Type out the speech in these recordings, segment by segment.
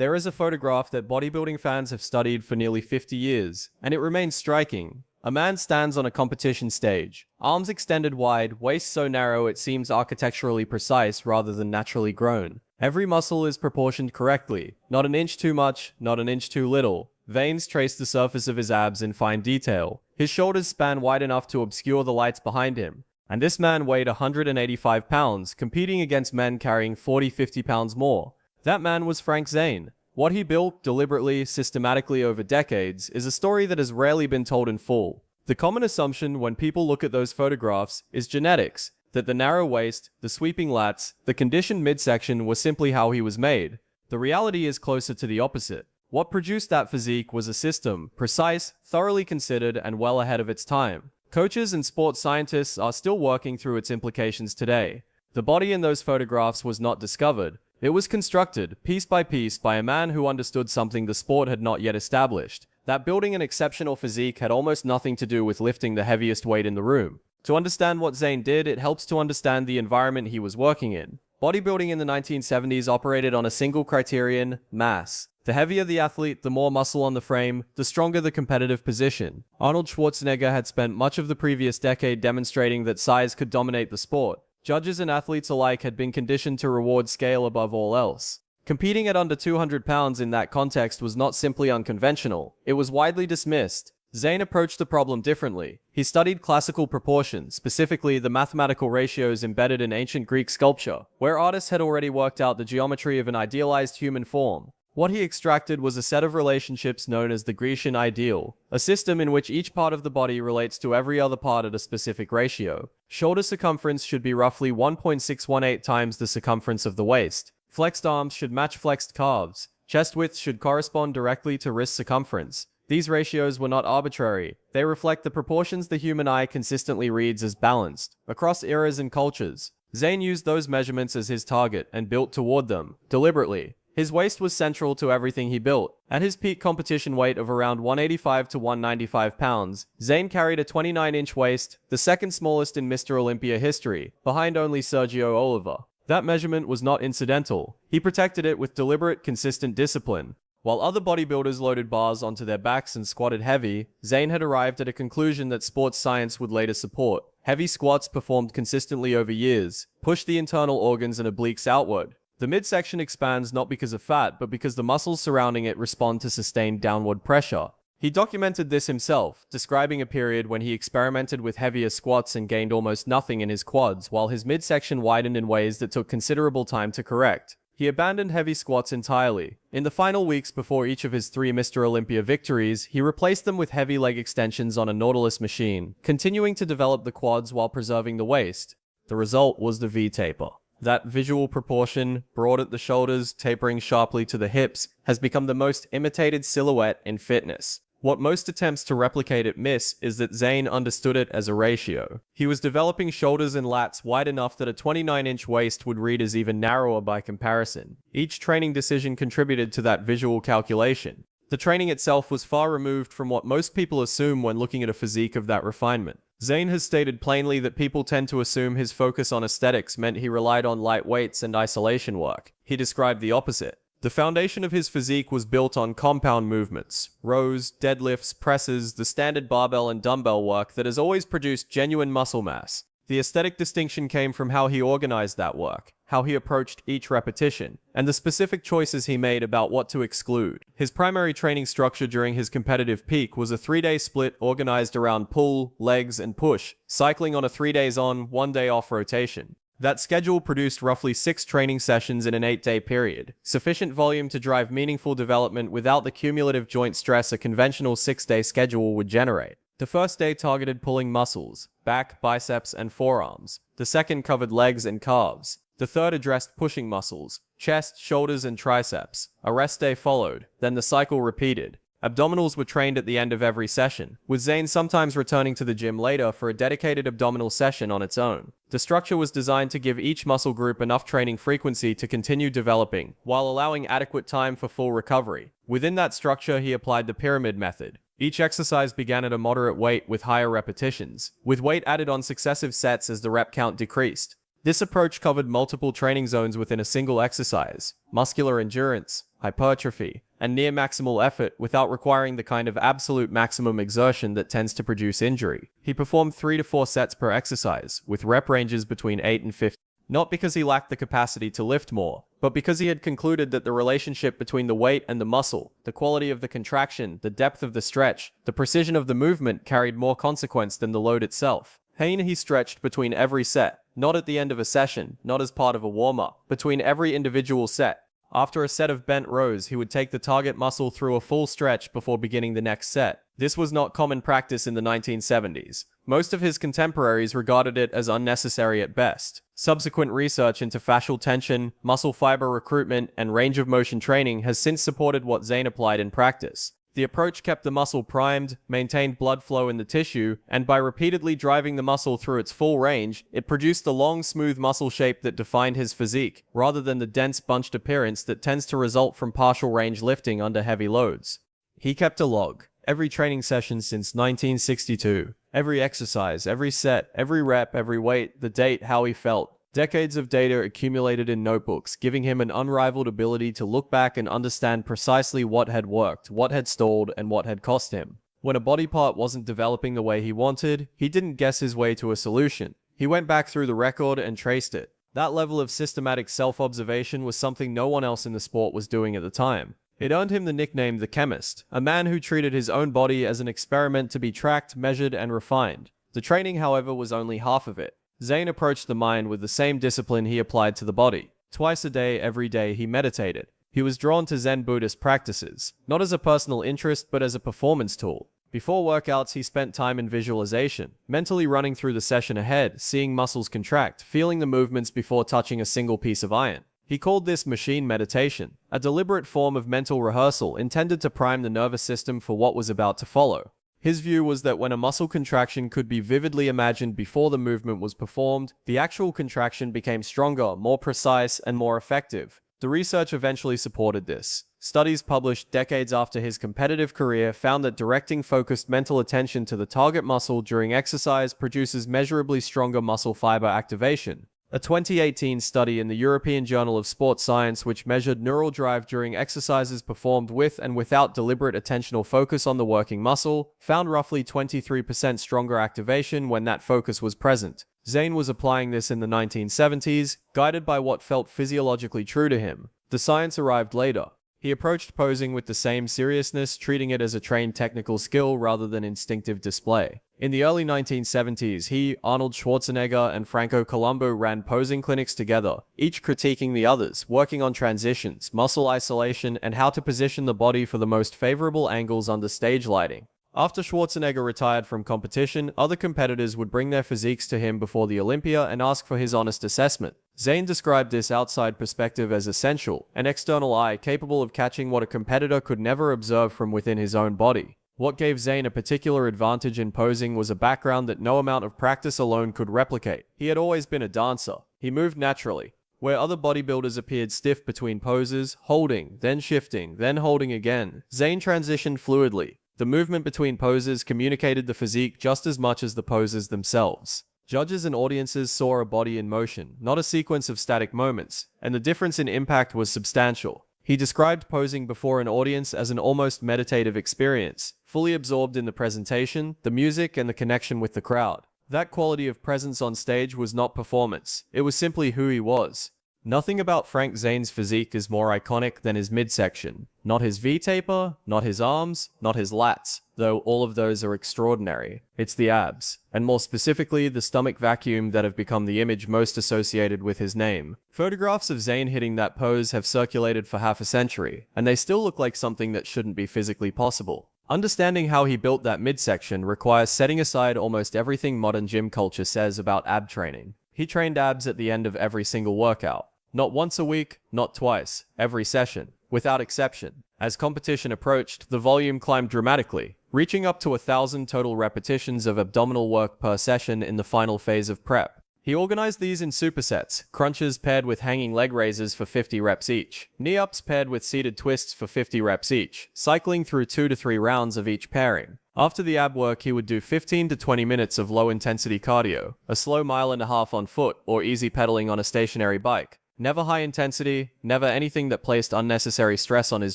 There is a photograph that bodybuilding fans have studied for nearly 50 years, and it remains striking. A man stands on a competition stage, arms extended wide, waist so narrow it seems architecturally precise rather than naturally grown. Every muscle is proportioned correctly, not an inch too much, not an inch too little. Veins trace the surface of his abs in fine detail. His shoulders span wide enough to obscure the lights behind him. And this man weighed 185 pounds, competing against men carrying 40-50 pounds more. That man was Zane. What he built, deliberately, systematically over decades, is a story that has rarely been told in full. The common assumption when people look at those photographs is genetics, that the narrow waist, the sweeping lats, the conditioned midsection was simply how he was made. The reality is closer to the opposite. What produced that physique was a system, precise, thoroughly considered, and well ahead of its time. Coaches and sports scientists are still working through its implications today. The body in those photographs was not discovered. It was constructed, piece by piece, by a man who understood something the sport had not yet established. That building an exceptional physique had almost nothing to do with lifting the heaviest weight in the room. To understand what Zane did, it helps to understand the environment he was working in. Bodybuilding in the 1970s operated on a single criterion: mass. The heavier the athlete, the more muscle on the frame, the stronger the competitive position. Arnold Schwarzenegger had spent much of the previous decade demonstrating that size could dominate the sport. Judges and athletes alike had been conditioned to reward scale above all else. Competing at under 200 pounds in that context was not simply unconventional, it was widely dismissed. Zane approached the problem differently. He studied classical proportion, specifically the mathematical ratios embedded in ancient Greek sculpture, where artists had already worked out the geometry of an idealized human form. What he extracted was a set of relationships known as the Grecian ideal, a system in which each part of the body relates to every other part at a specific ratio. Shoulder circumference should be roughly 1.618 times the circumference of the waist. Flexed arms should match flexed calves. Chest width should correspond directly to wrist circumference. These ratios were not arbitrary. They reflect the proportions the human eye consistently reads as balanced, across eras and cultures. Zane used those measurements as his target and built toward them, deliberately. His waist was central to everything he built. At his peak competition weight of around 185 to 195 pounds, Zane carried a 29-inch waist, the second smallest in Mr. Olympia history, behind only Sergio Oliver. That measurement was not incidental. He protected it with deliberate, consistent discipline. While other bodybuilders loaded bars onto their backs and squatted heavy, Zane had arrived at a conclusion that sports science would later support. Heavy squats performed consistently over years, pushed the internal organs and obliques outward. The midsection expands not because of fat, but because the muscles surrounding it respond to sustained downward pressure. He documented this himself, describing a period when he experimented with heavier squats and gained almost nothing in his quads, while his midsection widened in ways that took considerable time to correct. He abandoned heavy squats entirely. In the final weeks before each of his 3 Mr. Olympia victories, he replaced them with heavy leg extensions on a Nautilus machine, continuing to develop the quads while preserving the waist. The result was the V-taper. That visual proportion, broad at the shoulders, tapering sharply to the hips, has become the most imitated silhouette in fitness. What most attempts to replicate it miss is that Zane understood it as a ratio. He was developing shoulders and lats wide enough that a 29-inch waist would read as even narrower by comparison. Each training decision contributed to that visual calculation. The training itself was far removed from what most people assume when looking at a physique of that refinement. Zane has stated plainly that people tend to assume his focus on aesthetics meant he relied on light weights and isolation work. He described the opposite. The foundation of his physique was built on compound movements, rows, deadlifts, presses, the standard barbell and dumbbell work that has always produced genuine muscle mass. The aesthetic distinction came from how he organized that work, how he approached each repetition, and the specific choices he made about what to exclude. His primary training structure during his competitive peak was a 3-day split organized around pull, legs, and push, cycling on a 3 days on, 1 day off rotation. That schedule produced roughly 6 training sessions in an 8-day period, sufficient volume to drive meaningful development without the cumulative joint stress a conventional 6-day schedule would generate. The first day targeted pulling muscles, back, biceps, and forearms. The second covered legs and calves. The third addressed pushing muscles, chest, shoulders, and triceps. A rest day followed, then the cycle repeated. Abdominals were trained at the end of every session, with Zane sometimes returning to the gym later for a dedicated abdominal session on its own. The structure was designed to give each muscle group enough training frequency to continue developing, while allowing adequate time for full recovery. Within that structure, he applied the pyramid method. Each exercise began at a moderate weight with higher repetitions, with weight added on successive sets as the rep count decreased. This approach covered multiple training zones within a single exercise: muscular endurance, hypertrophy, and near maximal effort without requiring the kind of absolute maximum exertion that tends to produce injury. He performed 3 to 4 sets per exercise, with rep ranges between 8 and 15. Not because he lacked the capacity to lift more, but because he had concluded that the relationship between the weight and the muscle, the quality of the contraction, the depth of the stretch, the precision of the movement carried more consequence than the load itself. He stretched between every set, not at the end of a session, not as part of a warm-up, between every individual set. After a set of bent rows, he would take the target muscle through a full stretch before beginning the next set. This was not common practice in the 1970s. Most of his contemporaries regarded it as unnecessary at best. Subsequent research into fascial tension, muscle fiber recruitment, and range of motion training has since supported what Zane applied in practice. The approach kept the muscle primed, maintained blood flow in the tissue, and by repeatedly driving the muscle through its full range, it produced the long, smooth muscle shape that defined his physique, rather than the dense, bunched appearance that tends to result from partial range lifting under heavy loads. He kept a log. Every training session since 1962. Every exercise, every set, every rep, every weight, the date, how he felt. Decades of data accumulated in notebooks, giving him an unrivaled ability to look back and understand precisely what had worked, what had stalled, and what had cost him. When a body part wasn't developing the way he wanted, he didn't guess his way to a solution. He went back through the record and traced it. That level of systematic self-observation was something no one else in the sport was doing at the time. It earned him the nickname the Chemist, a man who treated his own body as an experiment to be tracked, measured, and refined. The training, however, was only half of it. Zane approached the mind with the same discipline he applied to the body. Twice a day, every day, he meditated. He was drawn to Zen Buddhist practices, not as a personal interest, but as a performance tool. Before workouts, he spent time in visualization, mentally running through the session ahead, seeing muscles contract, feeling the movements before touching a single piece of iron. He called this machine meditation, a deliberate form of mental rehearsal intended to prime the nervous system for what was about to follow. His view was that when a muscle contraction could be vividly imagined before the movement was performed, the actual contraction became stronger, more precise, and more effective. The research eventually supported this. Studies published decades after his competitive career found that directing focused mental attention to the target muscle during exercise produces measurably stronger muscle fiber activation. A 2018 study in the European Journal of Sports Science, which measured neural drive during exercises performed with and without deliberate attentional focus on the working muscle, found roughly 23% stronger activation when that focus was present. Zane was applying this in the 1970s, guided by what felt physiologically true to him. The science arrived later. He approached posing with the same seriousness, treating it as a trained technical skill rather than instinctive display. In the early 1970s, he, Arnold Schwarzenegger, and Franco Columbu ran posing clinics together, each critiquing the others, working on transitions, muscle isolation, and how to position the body for the most favorable angles under stage lighting. After Schwarzenegger retired from competition, other competitors would bring their physiques to him before the Olympia and ask for his honest assessment. Zane described this outside perspective as essential, an external eye capable of catching what a competitor could never observe from within his own body. What gave Zane a particular advantage in posing was a background that no amount of practice alone could replicate. He had always been a dancer. He moved naturally. Where other bodybuilders appeared stiff between poses, holding, then shifting, then holding again, Zane transitioned fluidly. The movement between poses communicated the physique just as much as the poses themselves. Judges and audiences saw a body in motion, not a sequence of static moments, and the difference in impact was substantial. He described posing before an audience as an almost meditative experience, fully absorbed in the presentation, the music, and the connection with the crowd. That quality of presence on stage was not performance, it was simply who he was. Nothing about Frank Zane's physique is more iconic than his midsection. Not his V-taper, not his arms, not his lats, though all of those are extraordinary. It's the abs, and more specifically the stomach vacuum that have become the image most associated with his name. Photographs of Zane hitting that pose have circulated for half a century, and they still look like something that shouldn't be physically possible. Understanding how he built that midsection requires setting aside almost everything modern gym culture says about ab training. He trained abs at the end of every single workout. Not once a week, not twice, every session, without exception. As competition approached, the volume climbed dramatically, reaching up to 1,000 total repetitions of abdominal work per session in the final phase of prep. He organized these in supersets, crunches paired with hanging leg raises for 50 reps each, knee-ups paired with seated twists for 50 reps each, cycling through 2 to 3 rounds of each pairing. After the ab work, he would do 15 to 20 minutes of low-intensity cardio, a slow 1.5 miles on foot, or easy pedaling on a stationary bike. Never high intensity, never anything that placed unnecessary stress on his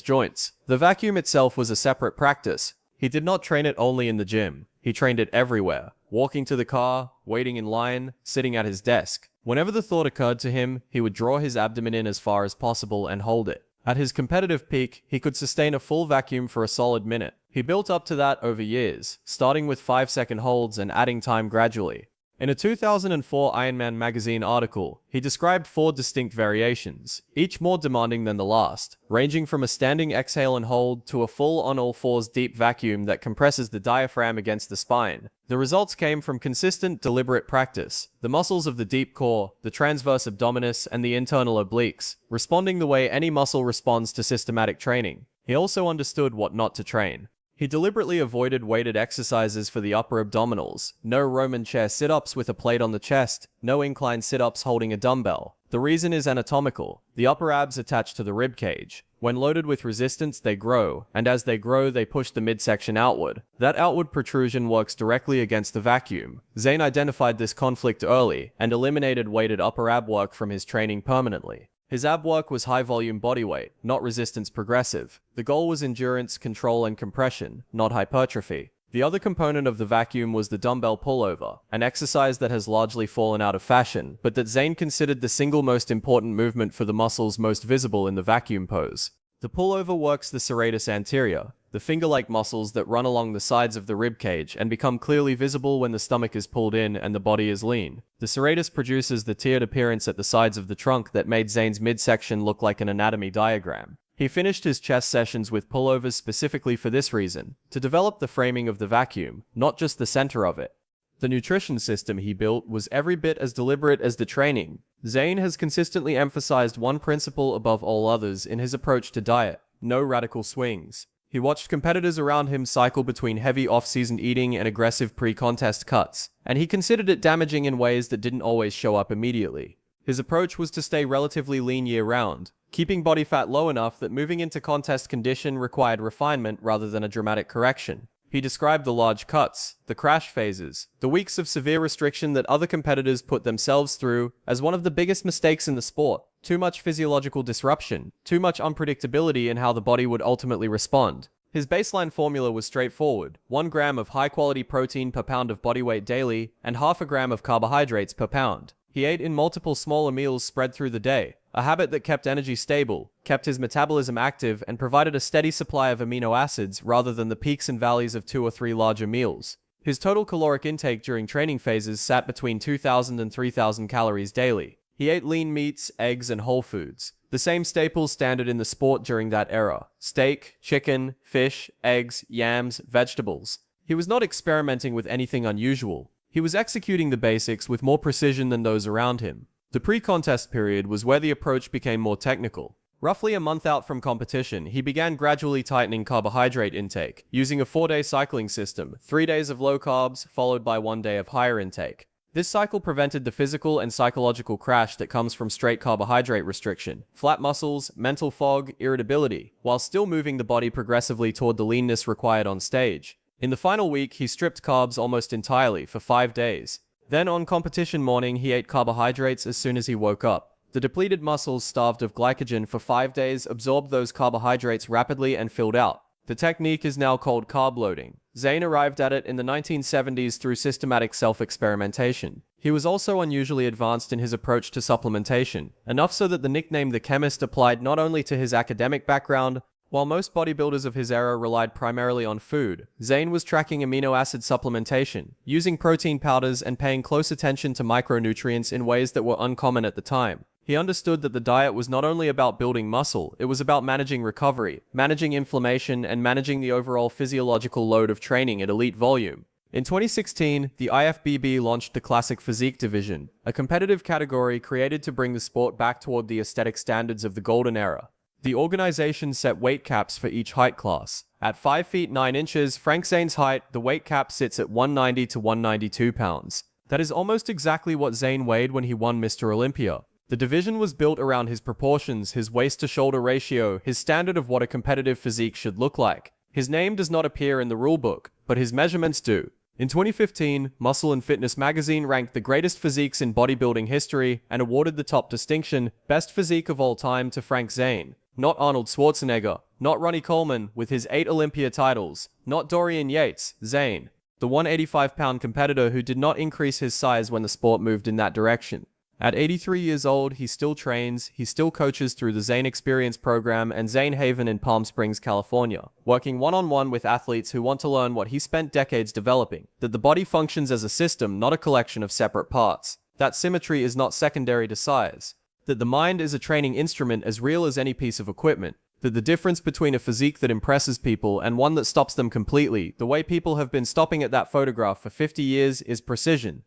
joints. The vacuum itself was a separate practice. He did not train it only in the gym. He trained it everywhere. Walking to the car, waiting in line, sitting at his desk. Whenever the thought occurred to him, he would draw his abdomen in as far as possible and hold it. At his competitive peak, he could sustain a full vacuum for a solid minute. He built up to that over years, starting with 5-second holds and adding time gradually. In a 2004 Ironman magazine article, he described 4 distinct variations, each more demanding than the last, ranging from a standing exhale and hold to a full on all fours deep vacuum that compresses the diaphragm against the spine. The results came from consistent, deliberate practice, the muscles of the deep core, the transverse abdominis, and the internal obliques, responding the way any muscle responds to systematic training. He also understood what not to train. He deliberately avoided weighted exercises for the upper abdominals, no Roman chair sit-ups with a plate on the chest, no incline sit-ups holding a dumbbell. The reason is anatomical. The upper abs attach to the rib cage. When loaded with resistance, they grow, and as they grow, they push the midsection outward. That outward protrusion works directly against the vacuum. Zane identified this conflict early, and eliminated weighted upper ab work from his training permanently. His ab work was high-volume bodyweight, not resistance progressive. The goal was endurance, control, and compression, not hypertrophy. The other component of the vacuum was the dumbbell pullover, an exercise that has largely fallen out of fashion, but that Zane considered the single most important movement for the muscles most visible in the vacuum pose. The pullover works the serratus anterior, the finger-like muscles that run along the sides of the rib cage and become clearly visible when the stomach is pulled in and the body is lean. The serratus produces the tiered appearance at the sides of the trunk that made Zane's midsection look like an anatomy diagram. He finished his chest sessions with pullovers specifically for this reason, to develop the framing of the vacuum, not just the center of it. The nutrition system he built was every bit as deliberate as the training. Zane has consistently emphasized one principle above all others in his approach to diet: no radical swings. He watched competitors around him cycle between heavy off-season eating and aggressive pre-contest cuts, and he considered it damaging in ways that didn't always show up immediately. His approach was to stay relatively lean year-round, keeping body fat low enough that moving into contest condition required refinement rather than a dramatic correction. He described the large cuts, the crash phases, the weeks of severe restriction that other competitors put themselves through as one of the biggest mistakes in the sport. Too much physiological disruption, too much unpredictability in how the body would ultimately respond. His baseline formula was straightforward: 1 gram of high-quality protein per pound of body weight daily, and half a gram of carbohydrates per pound. He ate in multiple smaller meals spread through the day, a habit that kept energy stable, kept his metabolism active, and provided a steady supply of amino acids rather than the peaks and valleys of 2 or 3 larger meals. His total caloric intake during training phases sat between 2,000 and 3,000 calories daily. He ate lean meats, eggs, and whole foods, the same staples standard in the sport during that era: steak, chicken, fish, eggs, yams, vegetables. He was not experimenting with anything unusual. He was executing the basics with more precision than those around him. The pre-contest period was where the approach became more technical. Roughly a month out from competition, he began gradually tightening carbohydrate intake, using a 4-day cycling system, 3 days of low carbs, followed by 1 day of higher intake. This cycle prevented the physical and psychological crash that comes from straight carbohydrate restriction, flat muscles, mental fog, irritability, while still moving the body progressively toward the leanness required on stage. In the final week, he stripped carbs almost entirely for 5 days. Then on competition morning, he ate carbohydrates as soon as he woke up. The depleted muscles starved of glycogen for 5 days absorbed those carbohydrates rapidly and filled out. The technique is now called carb loading. Zane arrived at it in the 1970s through systematic self-experimentation. He was also unusually advanced in his approach to supplementation, enough so that the nickname the Chemist applied not only to his academic background. While most bodybuilders of his era relied primarily on food, Zane was tracking amino acid supplementation, using protein powders, and paying close attention to micronutrients in ways that were uncommon at the time. He understood that the diet was not only about building muscle, it was about managing recovery, managing inflammation, and managing the overall physiological load of training at elite volume. In 2016, the IFBB launched the Classic Physique division, a competitive category created to bring the sport back toward the aesthetic standards of the golden era. The organization set weight caps for each height class. At 5 feet 9 inches, Frank Zane's height, the weight cap sits at 190 to 192 pounds. That is almost exactly what Zane weighed when he won Mr. Olympia. The division was built around his proportions, his waist-to-shoulder ratio, his standard of what a competitive physique should look like. His name does not appear in the rulebook, but his measurements do. In 2015, Muscle and Fitness magazine ranked the greatest physiques in bodybuilding history and awarded the top distinction, Best Physique of All Time, to Zane. Not Arnold Schwarzenegger, not Ronnie Coleman with his 8 Olympia titles, not Dorian Yates, Zane, the 185-pound competitor who did not increase his size when the sport moved in that direction. At 83 years old, he still trains, he still coaches through the Zane Experience program and Zane Haven in Palm Springs, California, working one-on-one with athletes who want to learn what he spent decades developing, that the body functions as a system, not a collection of separate parts, that symmetry is not secondary to size, that the mind is a training instrument as real as any piece of equipment, that the difference between a physique that impresses people and one that stops them completely, the way people have been stopping at that photograph for 50 years, is precision.